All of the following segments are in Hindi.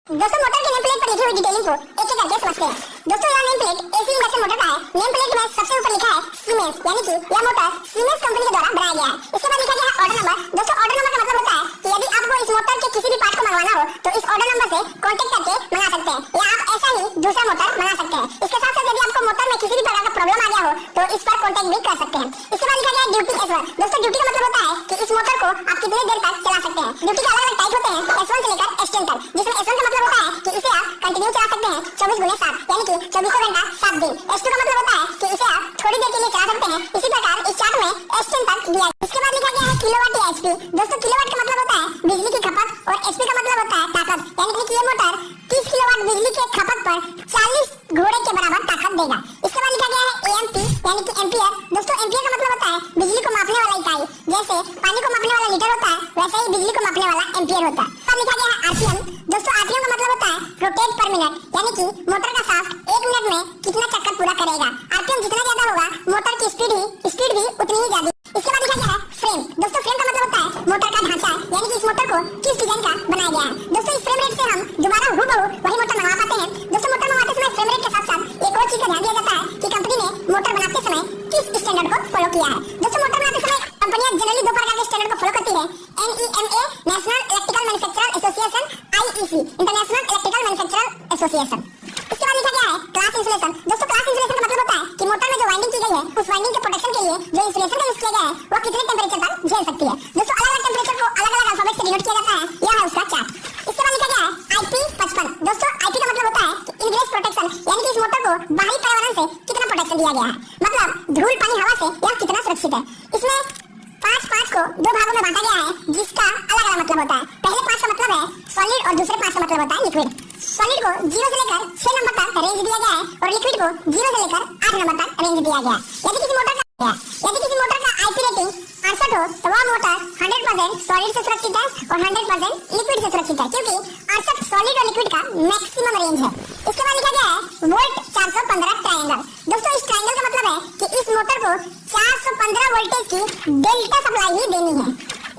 दोस्तों मोटर के नेम प्लेट पर लिखी हुई डिटेलिंग को एक एक करके समझते हैं। दोस्तों यह name plate AC induction motor का है। नेम प्लेट में सबसे ऊपर लिखा है सीमेंस, यानी कि यह मोटर सीमेंस कंपनी के द्वारा बनाया गया है। इसके बाद लिखा गया है ऑर्डर नंबर। दोस्तों ऑर्डर नंबर का मतलब होता है कि यदि आपको इस मोटर के किसी भी पार्ट को मंगवाना हो तो इस ऑर्डर नंबर से कांटेक्ट करके मंगा सकते हैं, या आप ऐसा ही दूसरा मोटर मंगा सकते हैं। इसके साथ साथ यदि आपको मोटर में किसी भी प्रकार का प्रॉब्लम आ गया हो तो इस पर कांटेक्ट भी कर सकते हैं। इसके बाद लिखा गया है ड्यूटी S1। दोस्तों ड्यूटी का मतलब होता है कि इस मोटर को आप कितनी देर तक चला सकते हैं। ड्यूटी के अलग-अलग टाइप होते हैं S1 से लेकर S10 तक, जिसमें S1 का मतलब होता है कि इसे आप कंटिन्यू चला सकते हैं 24/7, यानी कि 24 घंटा 7 दिन। S2 का मतलब होता है कि इसे आप थोड़ी देर के लिए चला सकते हैं। इसी प्रकार इस चार्ट में S10 तक दिया है। इसके बाद लिखा गया है किलोवाट या HP। दोस्तों किलोवाट का मतलब होता है बिजली की खपत और HP का मतलब होता है ताकत, यानी कि ये मोटर 30 किलोवाट बिजली के खपत पर 40 घोड़े के बराबर ताकत देगा। इसके बाद लिखा गया है AMP, यानी कि एम्पियर। दोस्तों एम्पियर का मतलब होता है बिजली को मापने वाला इकाई। जैसे पानी को मापने वाला लीटर होता है, वैसे ही बिजली को मापने वाला एम्पियर होता है। अब लिखा गया है RPM। दोस्तों RPM का मतलब होता है रोटेट पर मिनट, यानी कि मोटर का शाफ्ट 1 मिनट में कितना चक्कर पूरा करेगा। RPM जितना ज्यादा होगा मोटर की स्पीड भी उतनी ही ज्यादा। इसके बाद लिखा गया है फ्रेम। दोस्तों फ्रेम का मतलब होता है मोटर का ढांचा, यानी कि इस मोटर को किस डिजाइन का बनाया गया है। दोस्तों इस फ्रेम रेट से हम दोबारा हूबहू वही मोटर मंगवा पाते हैं। दोस्तों मोटर मंगवाते समय फ्रेम रेट के साथ साथ एक और चीज का ध्यान दिया जाता है कि कंपनी ने मोटर बनाते समय किस स्टैंडर्ड को फॉलो किया है। दोस्तों मोटर बनाते समय कंपनियां जनरली दो प्रकार के स्टैंडर्ड को फॉलो करती है, NEMA national electrical manufacturer association, IEC international electrical manufacturer association. इसके बाद लिखा गया है क्लास इंसुलेशन। दोस्तों क्लास इंसुलेशन का मतलब होता है कि मोटर में जो वाइंडिंग की गई है उस वाइंडिंग के प्रोटेक्शन के लिए जो इंसुलेशन का यूज किया गया है वह कितने टेंपरेचर तक झेल सकती है। दोस्तों अलग-अलग टेंपरेचर को अलग-अलग अल्फाबेट से डिनोट किया जाता है, यह है उसका चार्ट। इसके बाद लिखा गया है IP55। दोस्तों IP का मतलब होता है कि इनग्रेस प्रोटेक्शन, यानी कि इस मोटर को बाहरी पर्यावरण से कितना प्रोटेक्शन दिया गया है, मतलब धूल पानी हवा से यह कितना सुरक्षित है। इसमें 5 को दो भागों में बांटा गया है जिसका अलग-अलग मतलब होता है। पहले 5 का मतलब है सॉलिड और दूसरे 5 का मतलब होता है लिक्विड। सॉलिड को 0 से लेकर 6 नंबर तक रेंज दिया गया है और लिक्विड को 0 से लेकर 8 नंबर तक रेंज दिया गया है। यदि किसी मोटर का IP रेटिंग 68 हो तो वह मोटर 100% सॉलिड से सुरक्षित है और 100% लिक्विड से सुरक्षित है, क्योंकि 68 सॉलिड और लिक्विड का मैक्सिमम रेंज है। इसके बाद लिखा गया है वोल्ट 415 ट्रायंगल। दोस्तों इस ट्रायंगल का मतलब है कि इस मोटर को 415 वोल्टेज की डेल्टा सप्लाई ही देनी है।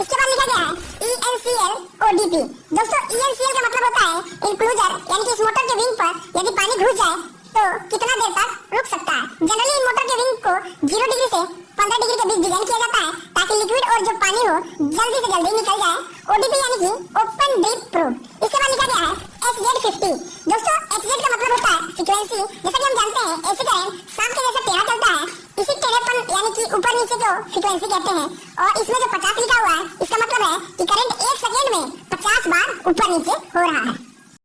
इसके बाद लिखा गया है ENCL ODP। दोस्तों ENCL का मतलब होता है इंक्लूजर, यानी कि इस मोटर के विंग पर यदि पानी घुस जाए तो कितना देर तक रुक सकता है। जनरली इन मोटर के विंग को 0 डिग्री से 15 डिग्री के बीच डिजाइन किया जाता है ताकि लिक्विड और जो पानी हो जल्दी से जल्दी निकल जाए। ODP यानी कि ओपन डीप प्रूफ। इसके बाद लिखा गया है XZ50। दोस्तों XZ का मतलब होता है फ्रीक्वेंसी। जैसा कि हम जानते हैं AC करंट सांप के जैसे टेढ़ा चलता है, इसी टेढ़ेपन यानी कि ऊपर नीचे को फ्रीक्वेंसी कहते हैं। और इसमें जो 50 लिखा हुआ है इसका मतलब है कि करंट 1 सेकंड में 50 बार ऊपर नीचे हो रहा है।